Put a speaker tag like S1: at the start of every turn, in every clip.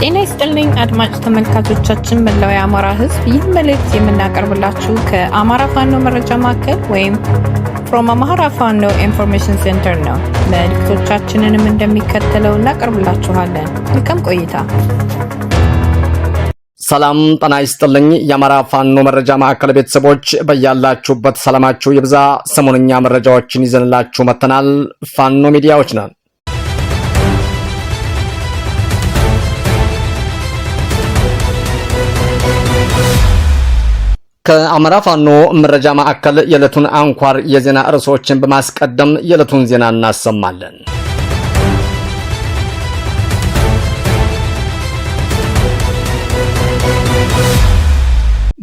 S1: ጤና ይስጥልኝ አድማጭ ተመልካቾቻችን መላው የአማራ ሕዝብ ይህ መልእክት የምናቀርብላችሁ ከአማራ ፋኖ መረጃ ማዕከል ወይም from Amhara Fano Information Center ነው። መልእክቶቻችንንም እንደሚከተለው እናቀርብላችኋለን። መልካም ቆይታ።
S2: ሰላም ጤና ይስጥልኝ የአማራ ፋኖ መረጃ ማዕከል ቤተሰቦች በያላችሁበት ሰላማችሁ ይብዛ። ሰሞንኛ መረጃዎችን ይዘንላችሁ መተናል። ፋኖ ሚዲያዎች ነን። ከአማራ ፋኖ መረጃ ማዕከል የዕለቱን አንኳር የዜና ርዕሶችን በማስቀደም የዕለቱን ዜና እናሰማለን።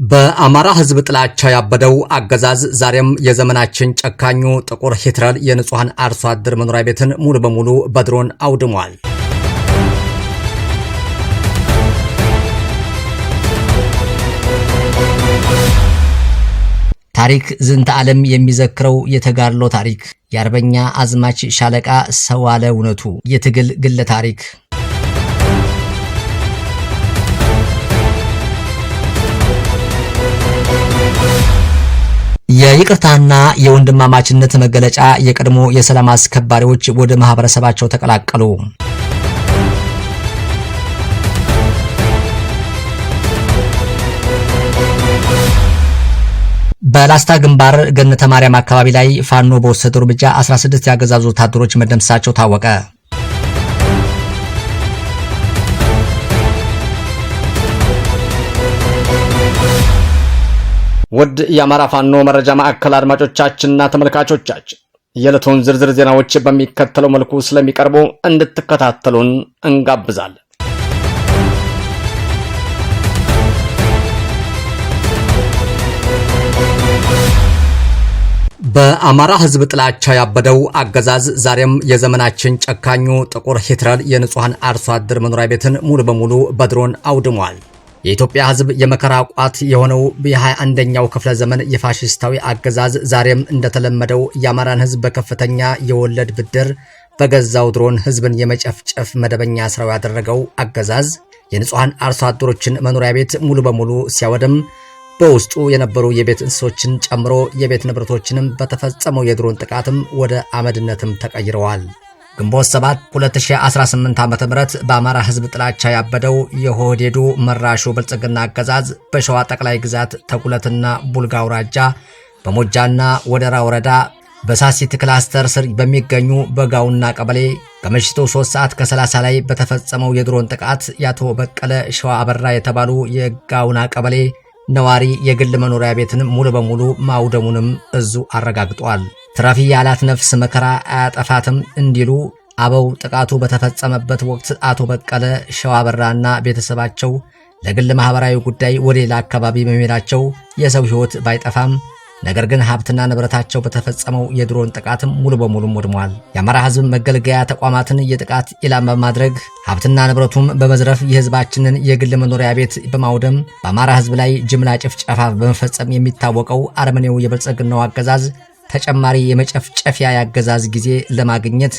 S2: በአማራ ህዝብ ጥላቻ ያበደው አገዛዝ ዛሬም የዘመናችን ጨካኙ ጥቁር ሂትለር የንጹሃን አርሶ አደር መኖሪያ ቤትን ሙሉ በሙሉ በድሮን አውድሟል። ታሪክ ዝንተ ዓለም የሚዘክረው የተጋድሎ ታሪክ የአርበኛ አዝማች ሻለቃ ሰዋለ እውነቱ የትግል ግለ ታሪክ የይቅርታና የወንድማማችነት መገለጫ የቀድሞ የሰላም አስከባሪዎች ወደ ማህበረሰባቸው ተቀላቀሉ። በላስታ ግንባር ገነተ ማርያም አካባቢ ላይ ፋኖ በወሰደው እርምጃ 16 ያገዛዙ ወታደሮች መደምሰሳቸው ታወቀ። ውድ የአማራ ፋኖ መረጃ ማዕከል አድማጮቻችንና ተመልካቾቻችን የዕለቱን ዝርዝር ዜናዎች በሚከተለው መልኩ ስለሚቀርቡ እንድትከታተሉን እንጋብዛለን። በአማራ ህዝብ ጥላቻ ያበደው አገዛዝ ዛሬም የዘመናችን ጨካኙ ጥቁር ሂትለር የንጹሃን አርሶ አደር መኖሪያ ቤትን ሙሉ በሙሉ በድሮን አውድሟል። የኢትዮጵያ ህዝብ የመከራ ቋት የሆነው የ21ኛው ክፍለ ዘመን የፋሽስታዊ አገዛዝ ዛሬም እንደተለመደው የአማራን ህዝብ በከፍተኛ የወለድ ብድር በገዛው ድሮን ህዝብን የመጨፍጨፍ መደበኛ ስራው ያደረገው አገዛዝ የንጹሃን አርሶ አደሮችን መኖሪያ ቤት ሙሉ በሙሉ ሲያወድም በውስጡ የነበሩ የቤት እንስሶችን ጨምሮ የቤት ንብረቶችንም በተፈጸመው የድሮን ጥቃትም ወደ አመድነትም ተቀይረዋል። ግንቦት 7 2018 ዓ.ም በአማራ ህዝብ ጥላቻ ያበደው የሆዴዱ መራሹ ብልጽግና አገዛዝ በሸዋ ጠቅላይ ግዛት ተጉለትና ቡልጋ አውራጃ በሞጃና ወደራ ወረዳ በሳሲት ክላስተር ስር በሚገኙ በጋውና ቀበሌ ከምሽቱ 3 ሰዓት ከ30 ላይ በተፈጸመው የድሮን ጥቃት ያቶ በቀለ ሸዋ አበራ የተባሉ የጋውና ቀበሌ ነዋሪ የግል መኖሪያ ቤትን ሙሉ በሙሉ ማውደሙንም እዙ አረጋግጧል። ትራፊ ያላት ነፍስ መከራ አያጠፋትም እንዲሉ አበው ጥቃቱ በተፈጸመበት ወቅት አቶ በቀለ ሸዋበራና ቤተሰባቸው ለግል ማህበራዊ ጉዳይ ወደ ሌላ አካባቢ በመሄዳቸው የሰው ህይወት ባይጠፋም ነገር ግን ሀብትና ንብረታቸው በተፈጸመው የድሮን ጥቃትም ሙሉ በሙሉ ወድሟል። የአማራ ህዝብ መገልገያ ተቋማትን የጥቃት ኢላማ በማድረግ ሀብትና ንብረቱም በመዝረፍ የህዝባችንን የግል መኖሪያ ቤት በማውደም በአማራ ህዝብ ላይ ጅምላ ጭፍጨፋ በመፈጸም የሚታወቀው አረመኔው የብልጽግናው አገዛዝ ተጨማሪ የመጨፍጨፊያ ያገዛዝ ጊዜ ለማግኘት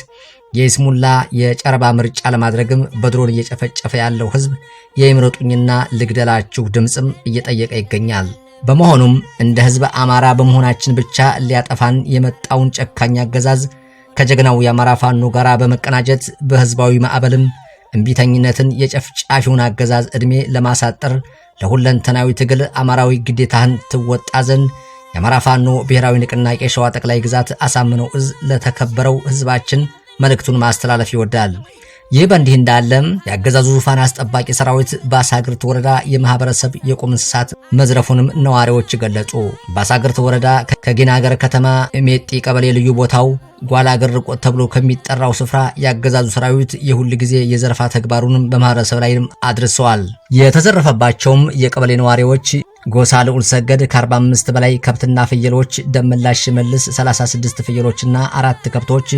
S2: የይስሙላ የጨረባ ምርጫ ለማድረግም በድሮን እየጨፈጨፈ ያለው ህዝብ የይምረጡኝና ልግደላችሁ ድምጽም እየጠየቀ ይገኛል። በመሆኑም እንደ ህዝብ አማራ በመሆናችን ብቻ ሊያጠፋን የመጣውን ጨካኝ አገዛዝ ከጀግናው የአማራ ፋኖ ጋራ በመቀናጀት በህዝባዊ ማዕበልም እንቢተኝነትን የጨፍጫፊውን አገዛዝ ዕድሜ ለማሳጠር ለሁለንተናዊ ትግል አማራዊ ግዴታህን ትወጣ ዘንድ የአማራ ፋኖ ብሔራዊ ንቅናቄ ሸዋ ጠቅላይ ግዛት አሳምነው እዝ ለተከበረው ህዝባችን መልእክቱን ማስተላለፍ ይወዳል። ይህ በእንዲህ እንዳለም የአገዛዙ ዙፋን አስጠባቂ ሰራዊት በአሳግርት ወረዳ የማህበረሰብ የቁም እንስሳት መዝረፉንም ነዋሪዎች ገለጹ። በአሳግርት ወረዳ ከጊናገር ከተማ ሜጢ ቀበሌ ልዩ ቦታው ጓላገር ተብሎ ከሚጠራው ስፍራ የአገዛዙ ሰራዊት የሁል ጊዜ የዘረፋ ተግባሩንም በማህበረሰብ ላይ አድርሰዋል። የተዘረፈባቸውም የቀበሌ ነዋሪዎች ጎሳ ልዑል ሰገድ ከ45 በላይ ከብትና ፍየሎች፣ ደመላሽ መልስ 36 ፍየሎችና 4 ከብቶች፣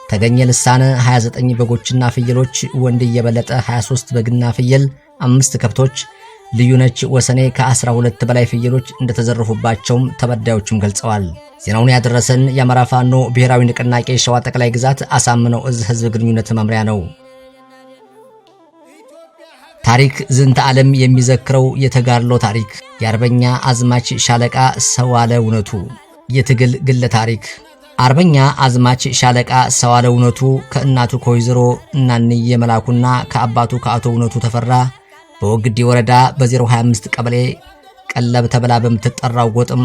S2: ተገኘ ልሳነ 29 በጎችና ፍየሎች፣ ወንድ የበለጠ 23 በግና ፍየል፣ 5 ከብቶች፣ ልዩነች ወሰኔ ከ12 በላይ ፍየሎች እንደተዘረፉባቸውም ተበዳዮችም ገልጸዋል። ዜናውን ያደረሰን የአማራ ፋኖ ብሔራዊ ንቅናቄ ሸዋ ጠቅላይ ግዛት አሳምነው እዝ ህዝብ ግንኙነት መምሪያ ነው። ታሪክ ዝንተ ዓለም የሚዘክረው የተጋድሎ ታሪክ የአርበኛ አዝማች ሻለቃ ሰዋለ እውነቱ የትግል ግለ ታሪክ። አርበኛ አዝማች ሻለቃ ሰዋለ እውነቱ ከእናቱ ከወይዘሮ እናንዬ መላኩና ከአባቱ ከአቶ እውነቱ ተፈራ በወግዲ ወረዳ በ025 ቀበሌ ቀለብ ተብላ በምትጠራው ጎጥም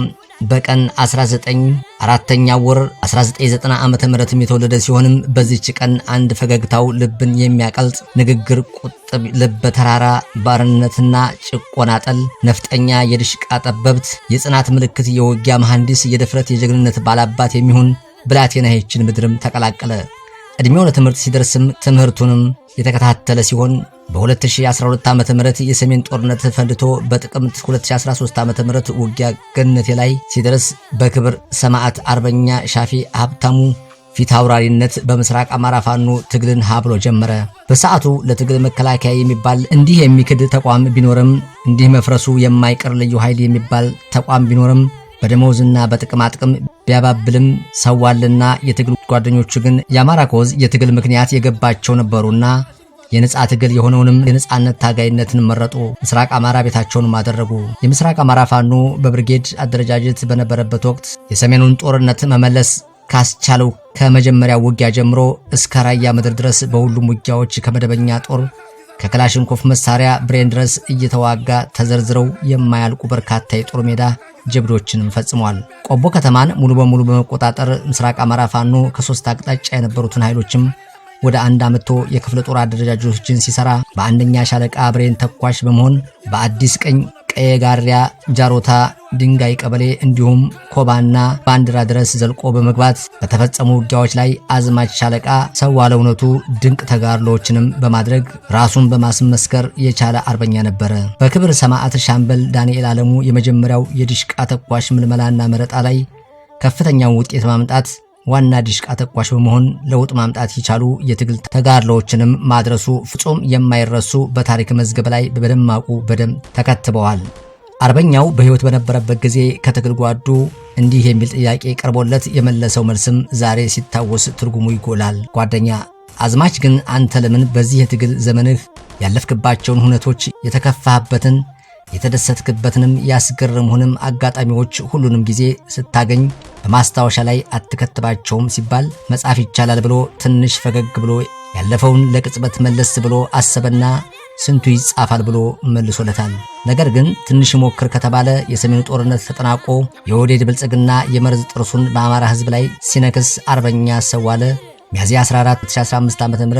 S2: በቀን 19 4ኛው ወር 1990 ዓመተ ምህረትም የተወለደ ሲሆንም በዚህች ቀን አንድ ፈገግታው ልብን የሚያቀልጥ ንግግር ቁጥብ ልበ ተራራ ባርነትና ጭቆና ጠል ነፍጠኛ የድሽቃ ጠበብት የጽናት ምልክት የውጊያ መሐንዲስ የድፍረት የጀግንነት ባላባት የሚሆን ብላቴና ይህችን ምድርም ተቀላቀለ። እድሜው ለትምህርት ሲደርስም ትምህርቱንም የተከታተለ ሲሆን በ2012 ዓመተ ምህረት የሰሜን ጦርነት ፈንድቶ በጥቅምት 2013 ዓመተ ምህረት ውጊያ ገነቴ ላይ ሲደርስ በክብር ሰማዕት አርበኛ ሻፊ ሀብታሙ ፊት አውራሪነት በምስራቅ አማራ ፋኖ ትግልን ሀብሎ ጀመረ። በሰዓቱ ለትግል መከላከያ የሚባል እንዲህ የሚክድ ተቋም ቢኖርም እንዲህ መፍረሱ የማይቀር ልዩ ኃይል የሚባል ተቋም ቢኖርም በደሞዝና በጥቅማ ጥቅም ቢያባብልም ሰዋልና የትግል ጓደኞቹ ግን የአማራ ኮዝ የትግል ምክንያት የገባቸው ነበሩና የነጻ ትግል የሆነውንም የነጻነት ታጋይነትን መረጡ። ምስራቅ አማራ ቤታቸውን አደረጉ። የምስራቅ አማራ ፋኖ በብርጌድ አደረጃጀት በነበረበት ወቅት የሰሜኑን ጦርነት መመለስ ካስቻለው ከመጀመሪያው ውጊያ ጀምሮ እስከ ራያ ምድር ድረስ በሁሉም ውጊያዎች ከመደበኛ ጦር ከክላሽንኮፍ መሳሪያ ብሬን ድረስ እየተዋጋ ተዘርዝረው የማያልቁ በርካታ የጦር ሜዳ ጀብዶችንም ፈጽሟል። ቆቦ ከተማን ሙሉ በሙሉ በመቆጣጠር ምስራቅ አማራ ፋኖ ከ3 አቅጣጫ የነበሩትን ኃይሎችም ወደ አንድ አመቶ የክፍለ ጦር አደረጃጀቶችን ሲሰራ በአንደኛ ሻለቃ ብሬን ተኳሽ በመሆን በአዲስ ቀኝ ቀየ ጋሪያ ጃሮታ ድንጋይ ቀበሌ እንዲሁም ኮባና ባንዲራ ድረስ ዘልቆ በመግባት በተፈጸሙ ውጊያዎች ላይ አዝማች ሻለቃ ሰዋለ እውነቱ ድንቅ ተጋድሎዎችንም በማድረግ ራሱን በማስመስከር የቻለ አርበኛ ነበረ። በክብር ሰማዕት ሻምበል ዳንኤል አለሙ የመጀመሪያው የድሽቃ ተኳሽ ምልመላና መረጣ ላይ ከፍተኛውን ውጤት ማምጣት ዋና ድሽቃ ተኳሽ በመሆን ለውጥ ማምጣት የቻሉ የትግል ተጋድሎዎችንም ማድረሱ ፍጹም የማይረሱ በታሪክ መዝገብ ላይ በደማቁ በደም ተከትበዋል። አርበኛው በህይወት በነበረበት ጊዜ ከትግል ጓዱ እንዲህ የሚል ጥያቄ ቀርቦለት የመለሰው መልስም ዛሬ ሲታወስ ትርጉሙ ይጎላል። ጓደኛ አዝማች ግን አንተ ለምን በዚህ የትግል ዘመንህ ያለፍክባቸውን ሁነቶች የተከፋህበትን የተደሰትክበትንም ያስገረሙህንም አጋጣሚዎች ሁሉንም ጊዜ ስታገኝ በማስታወሻ ላይ አትከትባቸውም ሲባል መጻፍ ይቻላል ብሎ ትንሽ ፈገግ ብሎ ያለፈውን ለቅጽበት መለስ ብሎ አሰበና ስንቱ ይጻፋል ብሎ መልሶለታል። ነገር ግን ትንሽ ሞክር ከተባለ የሰሜኑ ጦርነት ተጠናቆ የወዴድ ብልጽግና የመርዝ ጥርሱን በአማራ ህዝብ ላይ ሲነክስ አርበኛ ሰዋለ ሚያዝያ 14 2015 ዓ.ም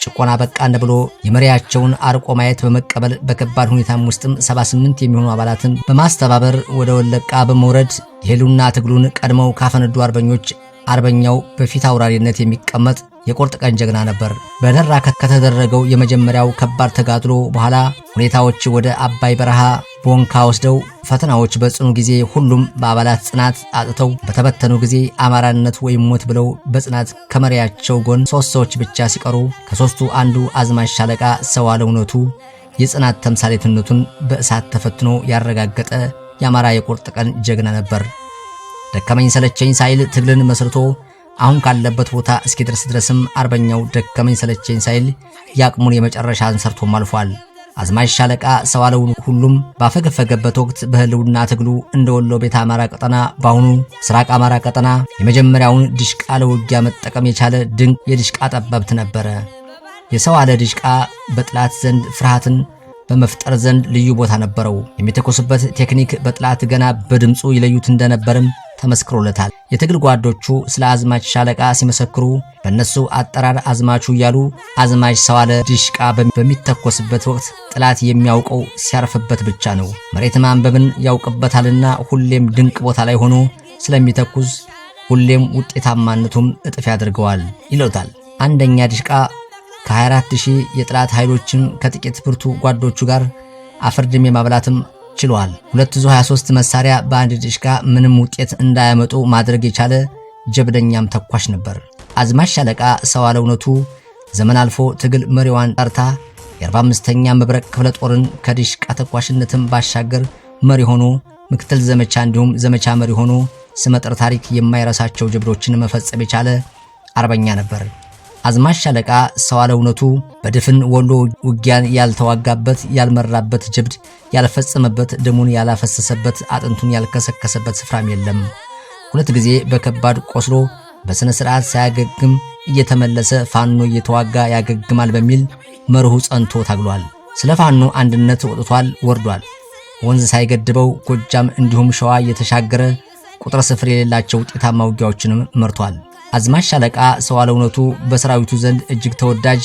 S2: ጭቆና በቃን ብሎ የመሪያቸውን አርቆ ማየት በመቀበል በከባድ ሁኔታም ውስጥም 78 የሚሆኑ አባላትን በማስተባበር ወደ ወለቃ በመውረድ የህልውና ትግሉን ቀድመው ካፈነዱ አርበኞች አርበኛው በፊት አውራሪነት የሚቀመጥ የቁርጥ ቀን ጀግና ነበር። በደራ ከተደረገው የመጀመሪያው ከባድ ተጋድሎ በኋላ ሁኔታዎች ወደ አባይ በረሃ ቦንካ ወስደው ፈተናዎች በጽኑ ጊዜ ሁሉም በአባላት ጽናት አጥተው በተበተኑ ጊዜ አማራነት ወይም ሞት ብለው በጽናት ከመሪያቸው ጎን 3 ሰዎች ብቻ ሲቀሩ ከ3ቱ አንዱ አዝማች ሻለቃ ሰዋለ እውነቱ የጽናት ተምሳሌትነቱን በእሳት ተፈትኖ ያረጋገጠ የአማራ የቁርጥ ቀን ጀግና ነበር። ደከመኝ ሰለቸኝ ሳይል ትግልን መስርቶ አሁን ካለበት ቦታ እስኪደርስ ድረስም አርበኛው ደከመኝ ሰለቸኝ ሳይል ያቅሙን የመጨረሻን ሰርቶም አልፏል። አዝማች ሻለቃ ሰዋለ ሁሉም ባፈገፈገበት ወቅት በህልውና ትግሉ እንደ ወሎ ቤተ አማራ ቀጠና በአሁኑ ምስራቅ አማራ ቀጠና የመጀመሪያውን ድሽቃ ለውጊያ መጠቀም የቻለ ድንቅ የድሽቃ ጠበብት ነበረ። የሰዋለ ድሽቃ በጥላት ዘንድ ፍርሃትን በመፍጠር ዘንድ ልዩ ቦታ ነበረው። የሚተኮስበት ቴክኒክ በጥላት ገና በድምጹ ይለዩት እንደነበርም ተመስክሮለታል። የትግል ጓዶቹ ስለ አዝማች ሻለቃ ሲመሰክሩ በእነሱ አጠራር አዝማቹ እያሉ አዝማች ሰዋለ ድሽቃ በሚተኮስበት ወቅት ጥላት የሚያውቀው ሲያርፍበት ብቻ ነው። መሬት ማንበብን ያውቅበታልና ሁሌም ድንቅ ቦታ ላይ ሆኖ ስለሚተኩስ ሁሌም ውጤታማነቱም እጥፍ ያደርገዋል ይለውታል። አንደኛ ድሽቃ ከ24000 የጥላት ኃይሎችን ከጥቂት ብርቱ ጓዶቹ ጋር አፈርድም የማብላትም ችሏል። 223 መሳሪያ በአንድ ድሽቃ ምንም ውጤት እንዳያመጡ ማድረግ የቻለ ጀብደኛም ተኳሽ ነበር። አዝማች ሻለቃ ሰዋለ እውነቱ ዘመን አልፎ ትግል መሪዋን ጠርታ የ45ኛ መብረቅ ክፍለ ጦርን ከድሽቃ ተኳሽነትም ባሻገር መሪ ሆኖ ምክትል ዘመቻ እንዲሁም ዘመቻ መሪ ሆኖ ስመጥር ታሪክ የማይረሳቸው ጀብዶችን መፈጸም የቻለ አርበኛ ነበር። አዝማች ሻለቃ ሰዋለ እውነቱ በድፍን ወሎ ውጊያን ያልተዋጋበት ያልመራበት ጀብድ ያልፈጸመበት ደሙን ያላፈሰሰበት አጥንቱን ያልከሰከሰበት ስፍራም የለም። 2 ጊዜ በከባድ ቆስሎ በስነ ስርዓት ሳያገግም እየተመለሰ ፋኖ እየተዋጋ ያገግማል በሚል መርሁ ጸንቶ ታግሏል። ስለ ፋኖ አንድነት ወጥቷል ወርዷል። ወንዝ ሳይገድበው ጎጃም እንዲሁም ሸዋ እየተሻገረ ቁጥር ስፍር የሌላቸው ውጤታማ ውጊያዎችንም መርቷል። አዝማች ሻለቃ ሰዋለ እውነቱ በሰራዊቱ ዘንድ እጅግ ተወዳጅ፣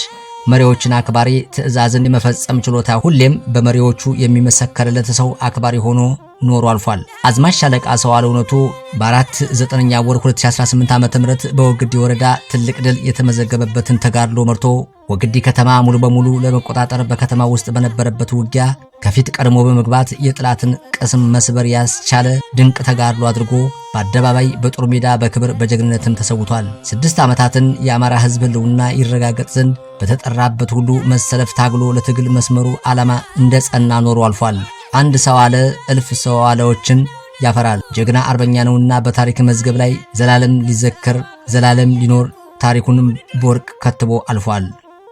S2: መሪዎችን አክባሪ፣ ትዕዛዝን የመፈጸም ችሎታ ሁሌም በመሪዎቹ የሚመሰከርለት ሰው አክባሪ ሆኖ ኖሮ አልፏል። አዝማች ሻለቃ ሰዋለ እውነቱ በ4/9 ወር 2018 ዓ.ም በወግዲ ወረዳ ትልቅ ድል የተመዘገበበትን ተጋድሎ መርቶ ወግዲ ከተማ ሙሉ በሙሉ ለመቆጣጠር በከተማ ውስጥ በነበረበት ውጊያ ከፊት ቀድሞ በመግባት የጥላትን ቅስም መስበር ያስቻለ ድንቅ ተጋድሎ አድርጎ በአደባባይ በጦር ሜዳ በክብር በጀግንነትም ተሰውቷል። 6 ዓመታትን የአማራ ሕዝብ ህልውና ይረጋገጥ ዘንድ በተጠራበት ሁሉ መሰለፍ ታግሎ ለትግል መስመሩ ዓላማ እንደጸና ኖሮ አልፏል። አንድ ሰዋለ እልፍ ሰዋለዎችን ያፈራል። ጀግና አርበኛ ነውና በታሪክ መዝገብ ላይ ዘላለም ሊዘከር ዘላለም ሊኖር ታሪኩንም በወርቅ ከትቦ አልፏል።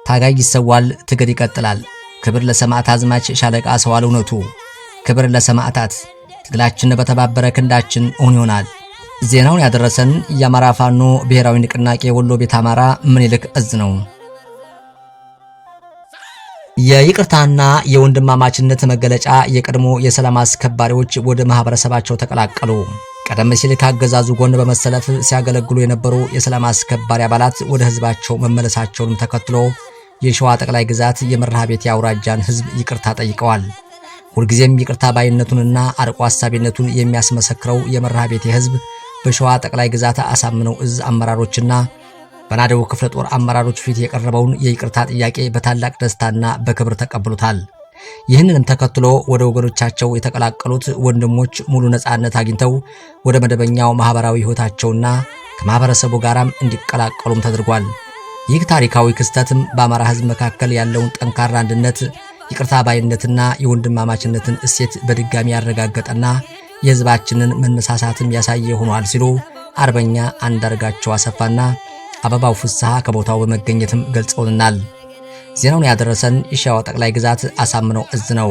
S2: ታጋይ ይሰዋል፣ ትግል ይቀጥላል። ክብር ለሰማዕት አዝማች ሻለቃ ሰዋለ እውነቱ። ክብር ለሰማዕታት። ትግላችን በተባበረ ክንዳችን እውን ይሆናል። ዜናውን ያደረሰን የአማራ ፋኖ ብሔራዊ ንቅናቄ ወሎ ቤት አማራ ምኒልክ እዝ ነው። የይቅርታና የወንድማማችነት መገለጫ የቀድሞ የሰላም አስከባሪዎች ወደ ማህበረሰባቸው ተቀላቀሉ። ቀደም ሲል ካገዛዙ ጎን በመሰለፍ ሲያገለግሉ የነበሩ የሰላም አስከባሪ አባላት ወደ ህዝባቸው መመለሳቸውን ተከትሎ የሸዋ ጠቅላይ ግዛት የመርሐቤቴ አውራጃን ህዝብ ይቅርታ ጠይቀዋል። ሁልጊዜም ይቅርታ ባይነቱንና አርቆ ሐሳቢነቱን የሚያስመሰክረው የመርሐቤቴ ህዝብ በሸዋ ጠቅላይ ግዛት አሳምነው እዝ አመራሮችና በናደው ክፍለ ጦር አመራሮች ፊት የቀረበውን የይቅርታ ጥያቄ በታላቅ ደስታና በክብር ተቀብሎታል። ይህንንም ተከትሎ ወደ ወገኖቻቸው የተቀላቀሉት ወንድሞች ሙሉ ነፃነት አግኝተው ወደ መደበኛው ማህበራዊ ህይወታቸውና ከማህበረሰቡ ጋራም እንዲቀላቀሉም ተደርጓል። ይህ ታሪካዊ ክስተትም በአማራ ህዝብ መካከል ያለውን ጠንካራ አንድነት፣ ይቅርታ ባይነትና የወንድማማችነትን እሴት በድጋሚ ያረጋገጠና የህዝባችንን መነሳሳትም ያሳየ ሆኗል ሲሉ አርበኛ አንዳርጋቸው አሰፋና አበባው ፍስሐ ከቦታው በመገኘትም ገልጸውልናል። ዜናውን ያደረሰን የሸዋ ጠቅላይ ግዛት አሳምነው እዝ ነው።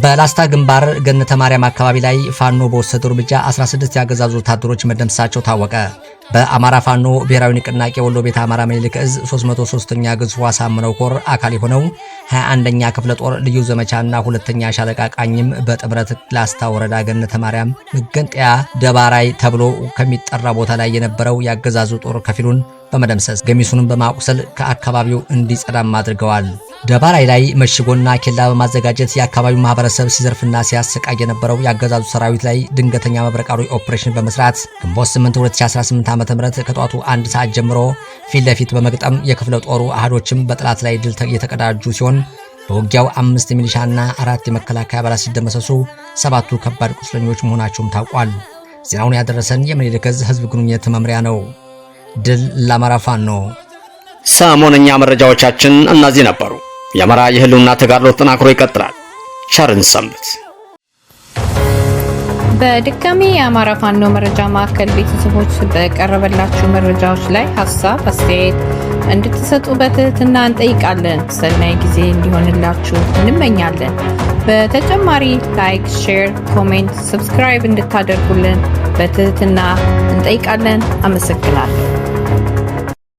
S2: በላስታ ግንባር ገነተ ማርያም አካባቢ ላይ ፋኖ በወሰደው እርምጃ 16 ያገዛዙ ወታደሮች መደምሰሳቸው ታወቀ። በአማራ ፋኖ ብሔራዊ ንቅናቄ ወሎ ቤት አማራ ምኒልክ እዝ 303ኛ ግዙፍ አሳምነው ኮር አካል የሆነው 21ኛ ክፍለ ጦር ልዩ ዘመቻና 2ኛ ሻለቃ ቃኝም በጥምረት ላስታ ወረዳ ገነተ ማርያም መገንጠያ ደባራይ ተብሎ ከሚጠራ ቦታ ላይ የነበረው ያገዛዙ ጦር ከፊሉን በመደምሰስ ገሚሱንም በማቁሰል ከአካባቢው እንዲጸዳም አድርገዋል። ደባራይ ላይ መሽጎና ኬላ በማዘጋጀት የአካባቢው ማህበረሰብ ሲዘርፍና ሲያሰቃይ የነበረው ያገዛዙ ሰራዊት ላይ ድንገተኛ መብረቃዊ ኦፕሬሽን በመስራት ግንቦት 8 2018 ዓ.ም ከጧቱ 1 ሰዓት ጀምሮ ፊት ለፊት በመግጠም የክፍለ ጦሩ አህዶችም በጥላት ላይ ድል የተቀዳጁ ሲሆን በውጊያው 5 ሚሊሻና 4 የመከላከያ አባላት ሲደመሰሱ 7ቱ ከባድ ቁስለኞች መሆናቸውም ታውቋል። ዜናውን ያደረሰን የምኒልክ ዕዝ ህዝብ ግንኙነት መምሪያ ነው። ድል ለአማራ ፋኖ ነው።
S3: ሰሞነኛ መረጃዎቻችን እነዚህ ነበሩ። የአማራ የህልውና ተጋድሎ ተጠናክሮ ይቀጥላል። ቸርን ሰንብት።
S1: በድጋሚ የአማራ ፋኖ መረጃ ማዕከል ቤተሰቦች በቀረበላችሁ መረጃዎች ላይ ሀሳብ አስተያየት እንድትሰጡ በትህትና እንጠይቃለን። ሰናይ ጊዜ እንዲሆንላችሁ እንመኛለን። በተጨማሪ ላይክ፣ ሼር፣ ኮሜንት፣ ሰብስክራይብ እንድታደርጉልን በትህትና እንጠይቃለን። አመሰግናለሁ።